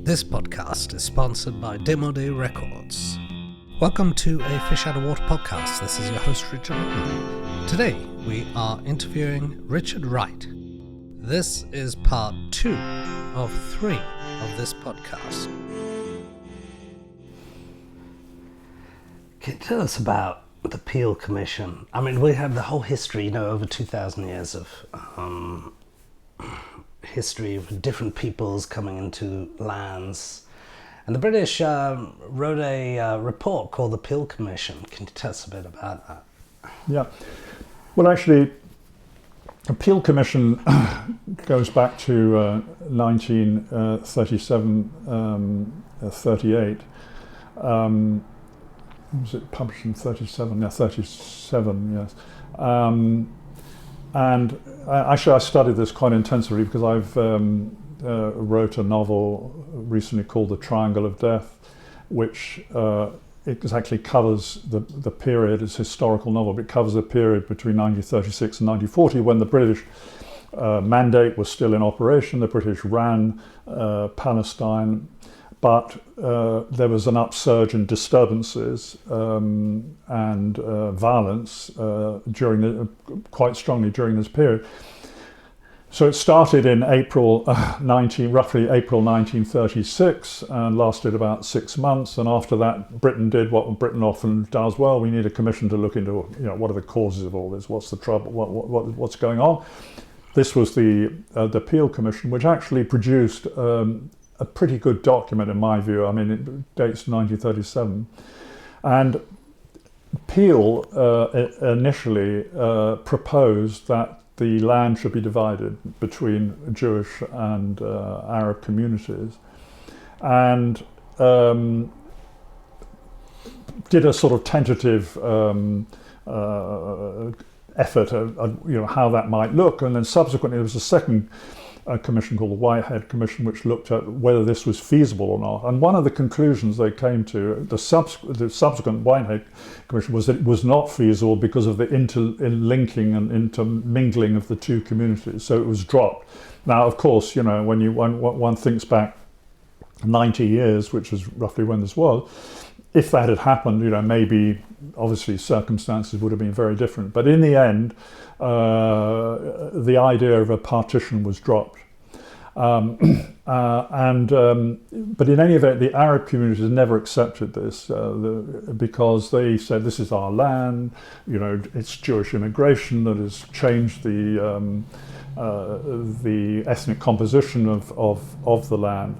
This podcast is sponsored by Demode Records. Welcome to a Fish Out of Water podcast. This is your host, Richard Wright. Today, we are interviewing Richard Wright. This is part 2 of 3 of this podcast. Can you tell us about the Peel Commission? I mean, we have the whole history, over 2,000 years of history of different peoples coming into lands. And the British wrote a report called the Peel Commission. Can you tell us a bit about that? Yeah. Well, actually, the Peel Commission goes back to 1937, 38. Was it published in 37? Yeah, 37, yes. And actually I studied this quite intensively because I've wrote a novel recently called The Triangle of Death, which exactly covers the period. It's a historical novel, but it covers the period between 1936 and 1940 when the British mandate was still in operation. The British ran Palestine, but there was an upsurge in disturbances and violence quite strongly during this period. So it started in roughly April 1936 and lasted about 6 months. And after that, Britain did what Britain often does. Well, we need a commission to look into, what are the causes of all this? What's the trouble? What's going on? This was the Peel Commission, which actually produced a pretty good document in my view. I mean, it dates 1937. And Peel initially proposed that the land should be divided between Jewish and Arab communities, and did a sort of tentative effort at how that might look. And then subsequently there was a second commission called the Whitehead Commission, which looked at whether this was feasible or not. And one of the conclusions they came to, the subsequent Whitehead Commission, was that it was not feasible because of the interlinking and intermingling of the two communities. So it was dropped. Now, of course, when one thinks back 90 years, which is roughly when this was, if that had happened, maybe obviously circumstances would have been very different. But in the end, the idea of a partition was dropped. But in any event, the Arab communities never accepted this because they said, this is our land, it's Jewish immigration that has changed the ethnic composition of the land.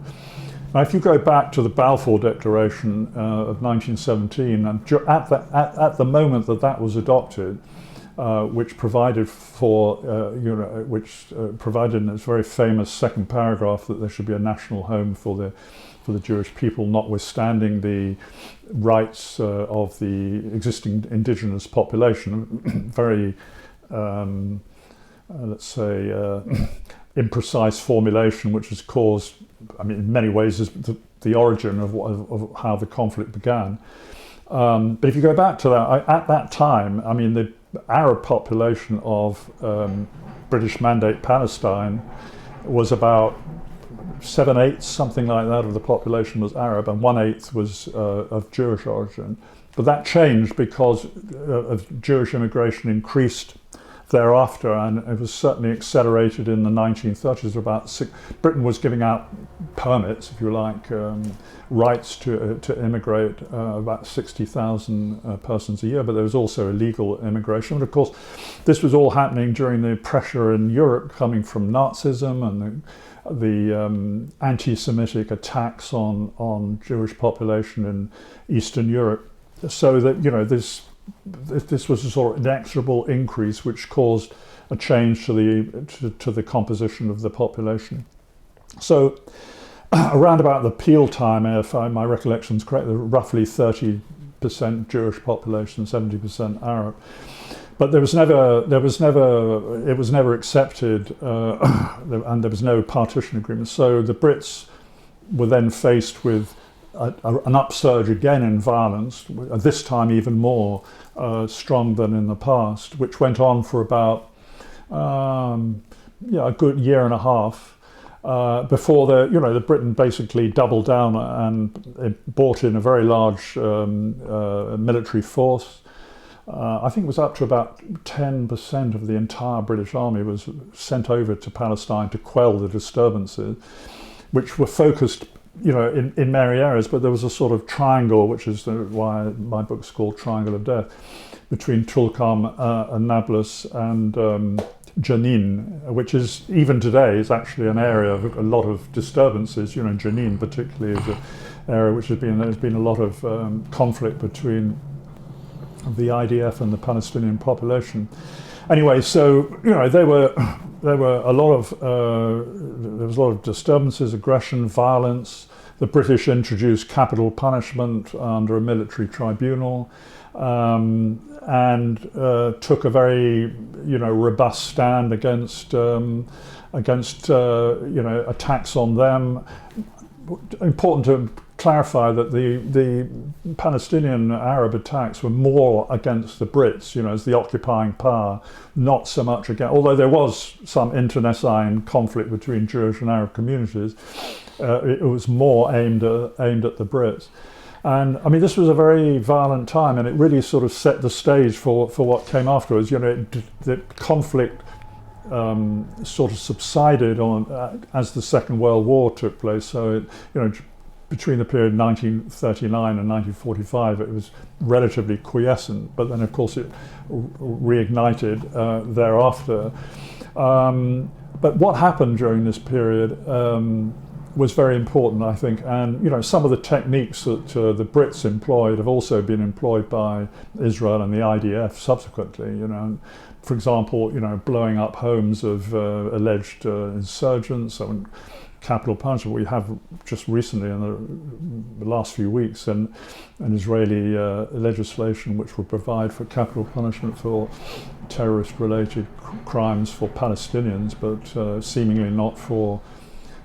Now, if you go back to the Balfour Declaration of 1917, and at the moment that was adopted, which provided provided in its very famous second paragraph that there should be a national home for the Jewish people, notwithstanding the rights of the existing indigenous population. Very, let's say, imprecise formulation, which has caused, in many ways, is the origin of how the conflict began. But if you go back to that, at that time, the Arab population of British Mandate Palestine was about 7/8, something like that, of the population was Arab, and 1/8 was of Jewish origin. But that changed because of Jewish immigration increased thereafter, and it was certainly accelerated in the 1930s. Britain was giving out permits, if you like, rights to immigrate, about 60,000 persons a year, but there was also illegal immigration. And of course, this was all happening during the pressure in Europe coming from Nazism and the anti-Semitic attacks on Jewish population in Eastern Europe. So that, this was a sort of inexorable increase which caused a change to the composition of the population. So around about the Peel time, if my recollection is correct, there were roughly 30% Jewish population, 70% Arab. But it was never accepted, and there was no partition agreement. So the Brits were then faced with an upsurge again in violence, this time even more strong than in the past, which went on for about a good year and a half. before the Britain basically doubled down and it brought in a very large military force. I think it was up to about 10% of the entire British army was sent over to Palestine to quell the disturbances, which were focused, in many areas, but there was a sort of triangle, which is why my book's called Triangle of Death, between Tulkarm and Nablus and Jenin, which is, even today, is actually an area of a lot of disturbances. Jenin particularly is an area which there's been a lot of conflict between the IDF and the Palestinian population. Anyway, so there was a lot of disturbances, aggression, violence. The British introduced capital punishment under a military tribunal, and took a very robust stand against attacks on them. Important to clarify that the Palestinian Arab attacks were more against the Brits, as the occupying power, not so much against, although there was some internecine conflict between Jewish and Arab communities, it was more aimed at the Brits. And I mean, this was a very violent time, and it really sort of set the stage for what came afterwards. The conflict sort of subsided as the Second World War took place. So between the period 1939 and 1945, it was relatively quiescent, but then of course it reignited thereafter. But what happened during this period was very important, I think, and some of the techniques that the Brits employed have also been employed by Israel and the IDF subsequently. For example, blowing up homes of alleged insurgents. Capital punishment. We have just recently, in the last few weeks, an Israeli legislation which will provide for capital punishment for terrorist-related crimes for Palestinians, but seemingly not for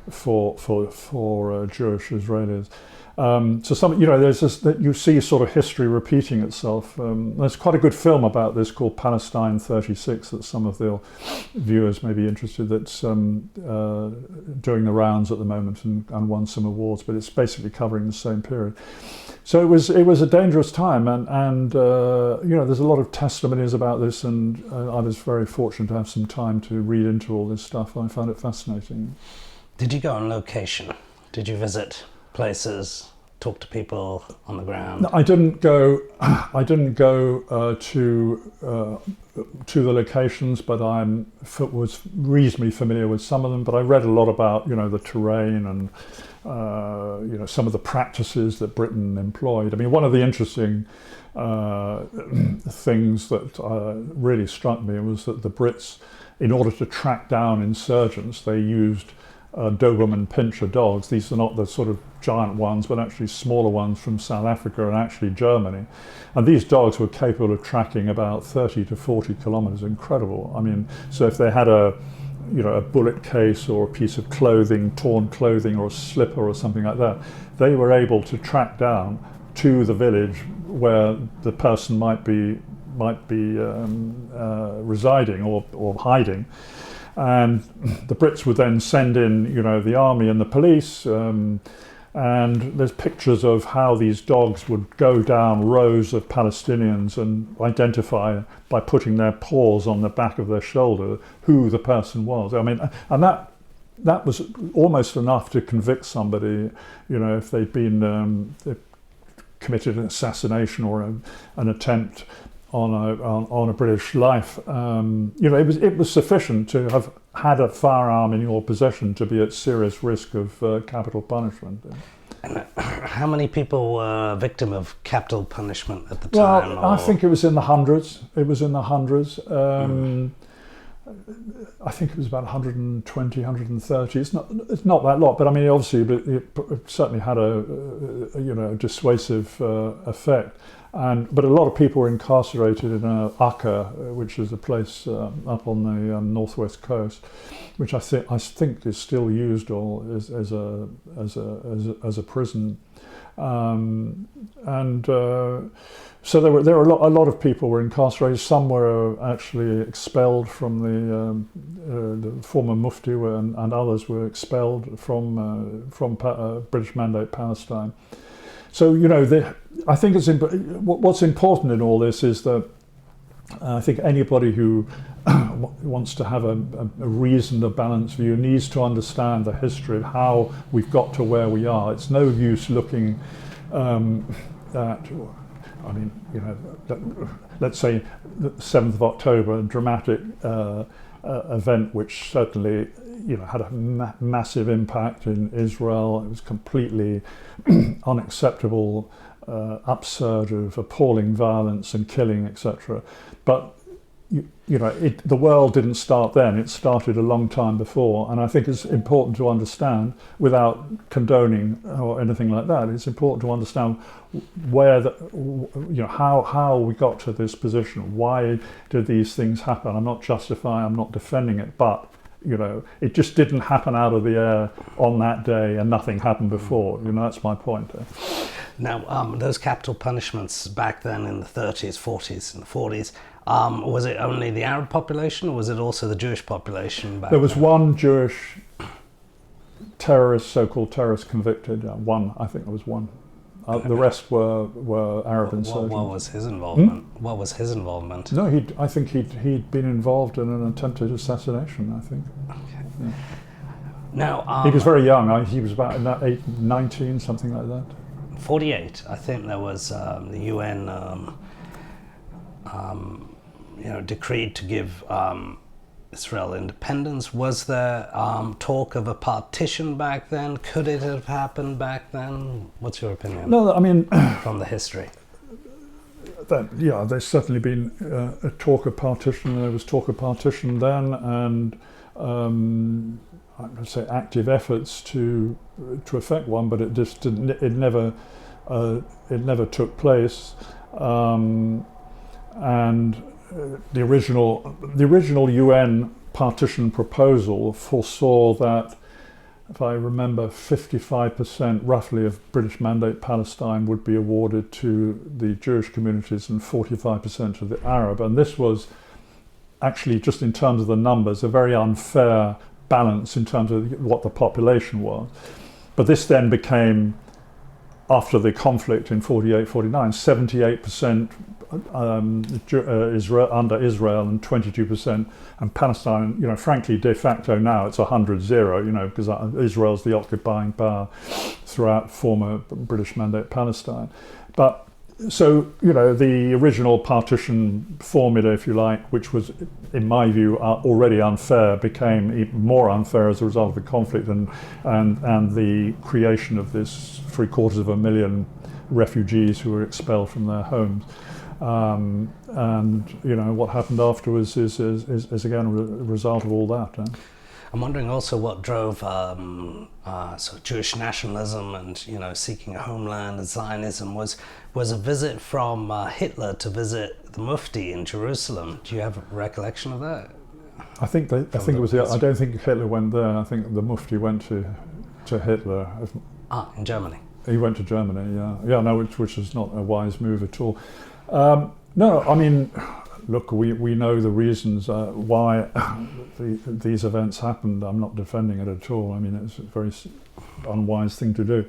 Jewish Israelis. So there's this, that you see sort of history repeating itself. There's quite a good film about this called Palestine 36 that some of the viewers may be interested. That's doing the rounds at the moment and won some awards, but it's basically covering the same period. So it was a dangerous time, and there's a lot of testimonies about this, and I was very fortunate to have some time to read into all this stuff. I found it fascinating. Did you go on location? Did you visit places, talk to people on the ground? No, I didn't go to the locations, but I was reasonably familiar with some of them. But I read a lot about the terrain and some of the practices that Britain employed. I mean, one of the interesting things that really struck me was that the Brits, in order to track down insurgents, they used Doberman Pinscher dogs. These are not the sort of giant ones, but actually smaller ones from South Africa and actually Germany. And these dogs were capable of tracking about 30 to 40 kilometers. Incredible. I mean, so if they had a bullet case or a piece of clothing, torn clothing, or a slipper or something like that, they were able to track down to the village where the person might be residing or hiding. And the Brits would then send in, the army and the police, and there's pictures of how these dogs would go down rows of Palestinians and identify by putting their paws on the back of their shoulder who the person was. I mean, and that was almost enough to convict somebody, if they'd been committed an assassination or an attempt on a British life. It was sufficient to have had a firearm in your possession to be at serious risk of capital punishment. And how many people were victim of capital punishment at the time? Well, I think it was in the hundreds. I think it was about 120, 130. It's not that lot, but I mean, obviously, it certainly had a dissuasive effect. But a lot of people were incarcerated in Akka, which is a place up on the northwest coast, which I think is still used as a prison. So there were a lot of people were incarcerated. Some were actually expelled from the former Mufti, and others were expelled from British Mandate Palestine. So I think what's important in all this is that I think anybody who wants to have a reasoned, a balanced view needs to understand the history of how we've got to where we are. It's no use looking at, let's say the 7th of October, a dramatic event which certainly had a massive impact in Israel. It was completely unacceptable, upsurge of appalling violence and killing, etc. But the world didn't start then. It started a long time before, and I think it's important to understand, without condoning or anything like that, it's important to understand how we got to this position. Why did these things happen? I'm not justifying, I'm not defending it, but it just didn't happen out of the air on that day, and nothing happened before. That's my point. Now, those capital punishments back then in the 30s, 40s, and the 40s, was it only the Arab population, or was it also the Jewish population back There was then? one Jewish so-called terrorist convicted. I think there was one. The rest were Arab insurgents. What was his involvement? What was his involvement? No, I think he'd been involved in an attempted assassination, I think. Okay. Yeah. Now, he was very young. He was about 19, something like that. 48, I think there was the UN decreed to give Israel independence. Was there talk of a partition back then? Could it have happened back then? What's your opinion? No, I mean, from the history. There's certainly been a talk of partition. There was talk of partition then, and I'd say active efforts to effect one, but it just didn't. It never took place. And the original UN partition proposal foresaw that, if I remember, 55% roughly of British Mandate Palestine would be awarded to the Jewish communities and 45% to the Arab. And this was actually, just in terms of the numbers, a very unfair balance in terms of what the population was. But this then became, after the conflict in 48-49, 78% under Israel and 22%, and Palestine, frankly, de facto now it's 100-0, because Israel's the occupying power throughout former British Mandate Palestine. But so, the original partition formula, if you like, which was, in my view, already unfair, became even more unfair as a result of the conflict and the creation of this 750,000 refugees who were expelled from their homes. What happened afterwards is again a result of all that. I'm wondering also what drove Jewish nationalism and seeking a homeland and Zionism was a visit from Hitler to visit the Mufti in Jerusalem. Do you have a recollection of that? I think it was. I don't think Hitler went there. I think the Mufti went to Hitler. In Germany. He went to Germany. Yeah. No, which is not a wise move at all. No, I mean, look, we know the reasons why these events happened. I'm not defending it at all. I mean, it's a very unwise thing to do.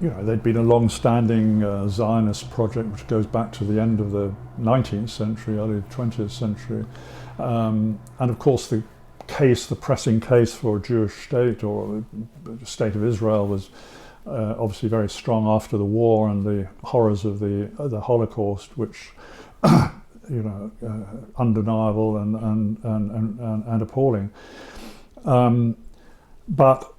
There'd been a long-standing Zionist project which goes back to the end of the 19th century, early 20th century. And of course, the pressing case for a Jewish state or a state of Israel was obviously very strong after the war and the horrors of the Holocaust, which undeniable and appalling. But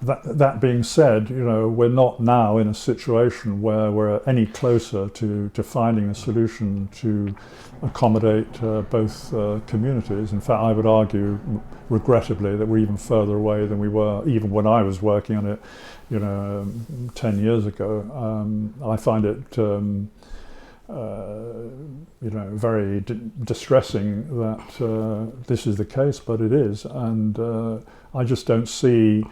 that being said, we're not now in a situation where we're any closer to finding a solution to accommodate both communities. In fact, I would argue, regrettably, that we're even further away than we were even when I was working on it, 10 years ago. I find it, very distressing that this is the case, but it is, and I just don't see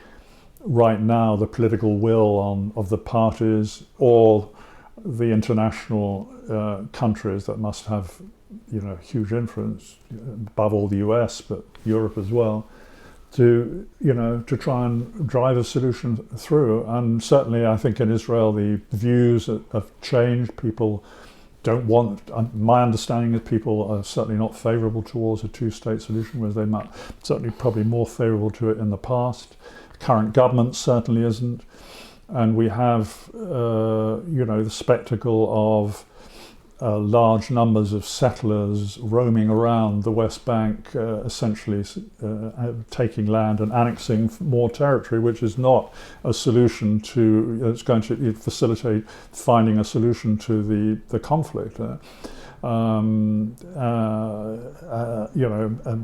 right now the political will of the parties or the international countries that must have huge influence, above all the US, but Europe as well, to try and drive a solution through. And certainly I think in Israel the views have changed. People don't want, my understanding is people are certainly not favourable towards a two-state solution, whereas they might certainly probably more favourable to it in the past. The current government certainly isn't. And we have, the spectacle of large numbers of settlers roaming around the West Bank, essentially taking land and annexing more territory, which is not a solution to, it's going to facilitate finding a solution to the conflict. And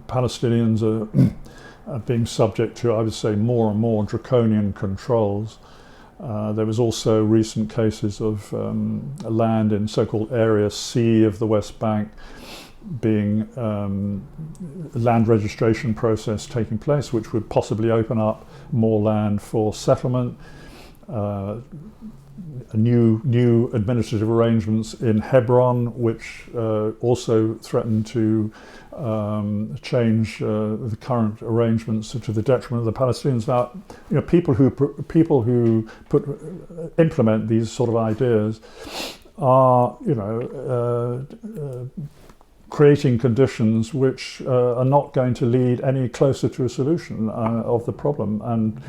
Palestinians are being subject to, I would say, more and more draconian controls. There was also recent cases of land in so-called Area C of the West Bank being land registration process taking place, which would possibly open up more land for settlement. New administrative arrangements in Hebron, which also threaten to change the current arrangements to the detriment of the Palestinians. Now, people who implement these sort of ideas are, creating conditions which are not going to lead any closer to a solution of the problem. And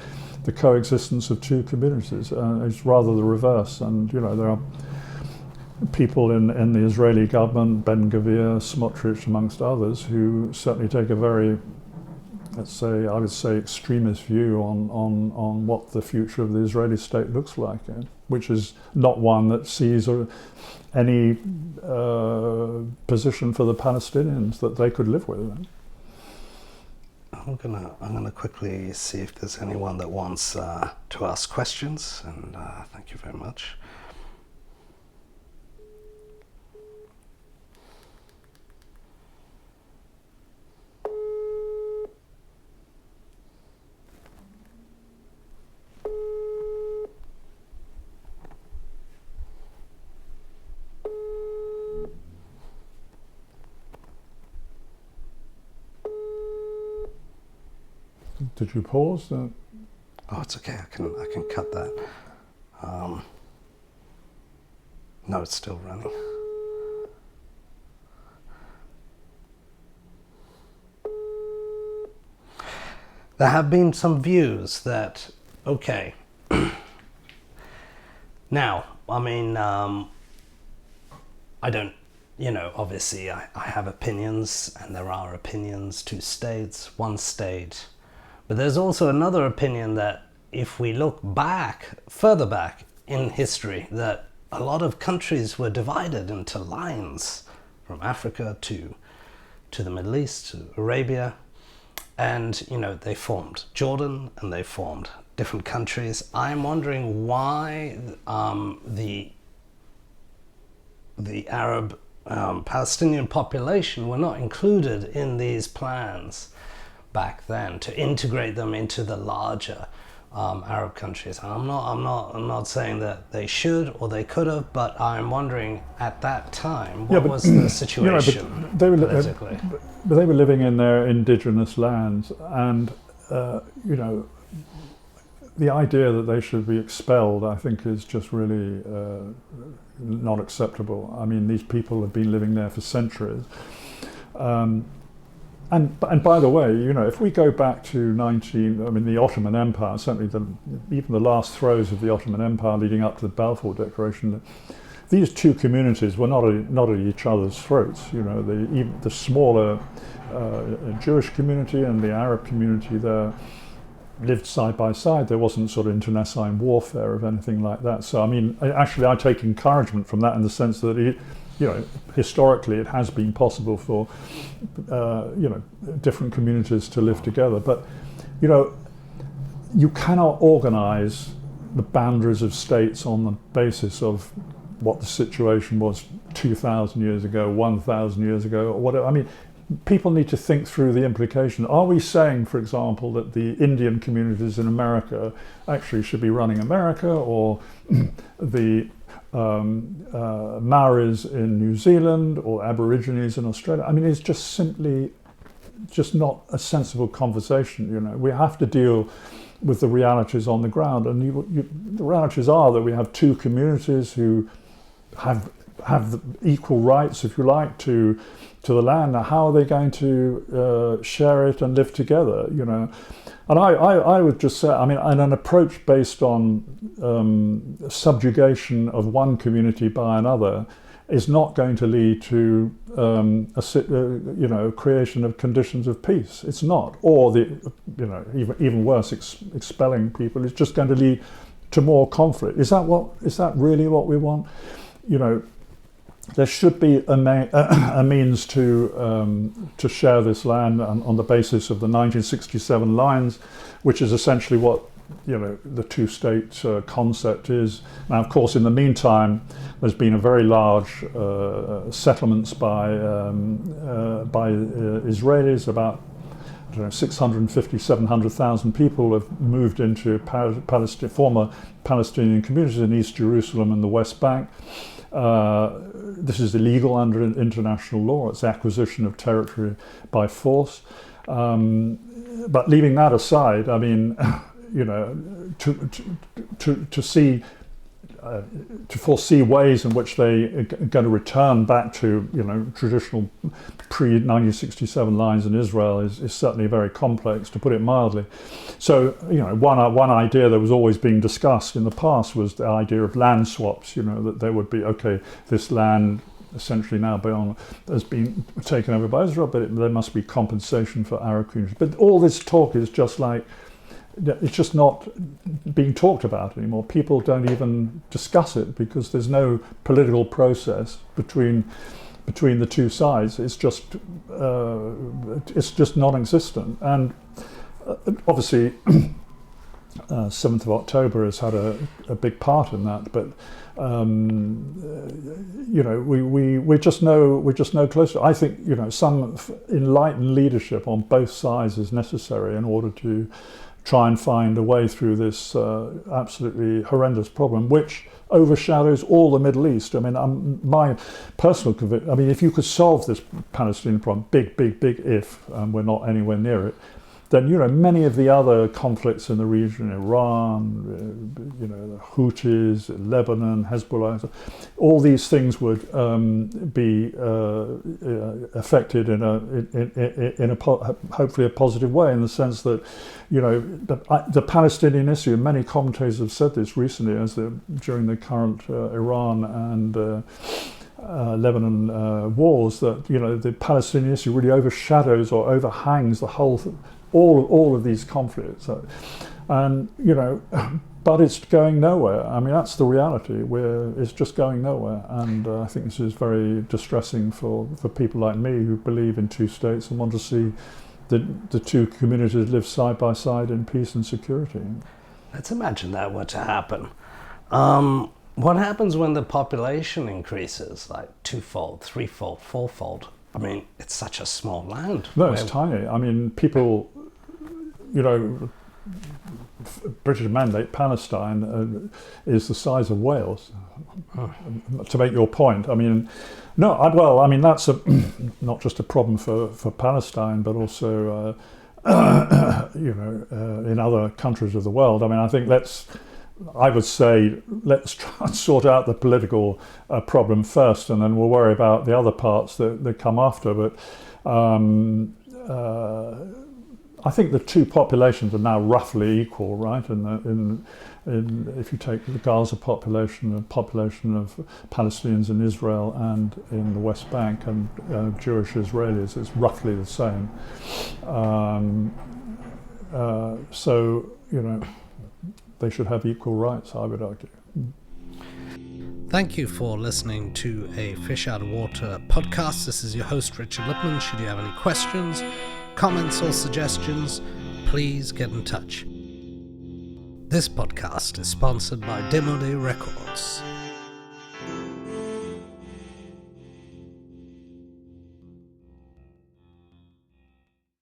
the coexistence of two communities is rather the reverse. And there are people in the Israeli government, Ben-Gvir, Smotrich, amongst others, who certainly take a very, I would say, extremist view on what the future of the Israeli state looks like, which is not one that sees any position for the Palestinians that they could live with. I'm gonna quickly see if there's anyone that wants to ask questions, and thank you very much. Did you pause? Oh, it's okay. I can cut that. No, it's still running. There have been some views that, okay, now, I mean, I don't, obviously I have opinions, and there are opinions, 2 states, 1 state. But there's also another opinion that if we look back, further back in history, that a lot of countries were divided into lines from Africa to the Middle East, to Arabia. And, they formed Jordan and they formed different countries. I'm wondering why the Arab Palestinian population were not included in these plans back then, to integrate them into the larger Arab countries. I'm not saying that they should or they could have, but I'm wondering at that time what was the situation politically. But they were living in their indigenous lands, and the idea that they should be expelled, I think, is just really not acceptable. I mean, these people have been living there for centuries. And by the way, if we go back to the Ottoman Empire, certainly even the last throes of the Ottoman Empire leading up to the Balfour Declaration, these two communities were not at each other's throats. The smaller Jewish community and the Arab community there lived side by side. There wasn't sort of internecine warfare of anything like that. So I mean, I take encouragement from that in the sense that historically it has been possible for different communities to live together. But you cannot organise the boundaries of states on the basis of what the situation was 2,000 years ago, 1,000 years ago, or whatever. I mean, people need to think through the implication. Are we saying, for example, that the Indian communities in America actually should be running America, or the Maoris in New Zealand, or Aborigines in Australia? I mean, it's just not a sensible conversation. We have to deal with the realities on the ground, and the realities are that we have two communities who have the equal rights, if you like, to the land. Now, how are they going to share it and live together? And I would just say, I mean, an approach based on subjugation of one community by another is not going to lead to creation of conditions of peace. It's not. Or even worse, expelling people is just going to lead to more conflict. Is that really what we want? There should be a means to share this land on the basis of the 1967 lines, which is essentially what the two-state concept is. Now, of course, in the meantime, there's been a very large settlements by Israelis. About 650, 700,000 people have moved into former Palestinian communities in East Jerusalem and the West Bank. This is illegal under international law. It's acquisition of territory by force. But leaving that aside, I mean, to foresee ways in which they are going to return back to traditional pre-1967 lines in Israel is certainly very complex, to put it mildly. So one idea that was always being discussed in the past was the idea of land swaps. That there would be, okay, this land essentially now has been taken over by Israel, but there must be compensation for Arab communities. But all this talk is just like, it's just not being talked about anymore. People don't even discuss it because there's no political process between the two sides. It's just non-existent. And obviously, 7th of October has had a big part in that. But we're just no closer. I think some enlightened leadership on both sides is necessary in order to try and find a way through this absolutely horrendous problem, which overshadows all the Middle East. I mean, my personal conviction, I mean, if you could solve this Palestinian problem, big if, and we're not anywhere near it, then, many of the other conflicts in the region, Iran, the Houthis, Lebanon, Hezbollah, all these things would be affected in a hopefully a positive way, in the sense that, the Palestinian issue, and many commentators have said this recently, during the current Iran and Lebanon wars, that the Palestinian issue really overshadows or overhangs the whole all of these conflicts, and but it's going nowhere. I mean, that's the reality. It's just going nowhere, and I think this is very distressing for people like me who believe in two states and want to see the two communities live side by side in peace and security. Let's imagine that were to happen. What happens when the population increases, like twofold, threefold, fourfold? I mean, it's such a small land. No, it's tiny. I mean, people, British Mandate Palestine is the size of Wales. To make your point, I mean, that's not just a problem for Palestine, but also in other countries of the world. I mean, I think I would say let's try and sort out the political problem first, and then we'll worry about the other parts that come after. But I think the two populations are now roughly equal, right? In if you take the Gaza population, the population of Palestinians in Israel and in the West Bank, and Jewish Israelis, it's roughly the same. So, they should have equal rights, I would argue. Thank you for listening to a Fish Out of Water podcast. This is your host, Richard Lippman. Should you have any questions, comments, or suggestions, please get in touch. This podcast is sponsored by Demode Records.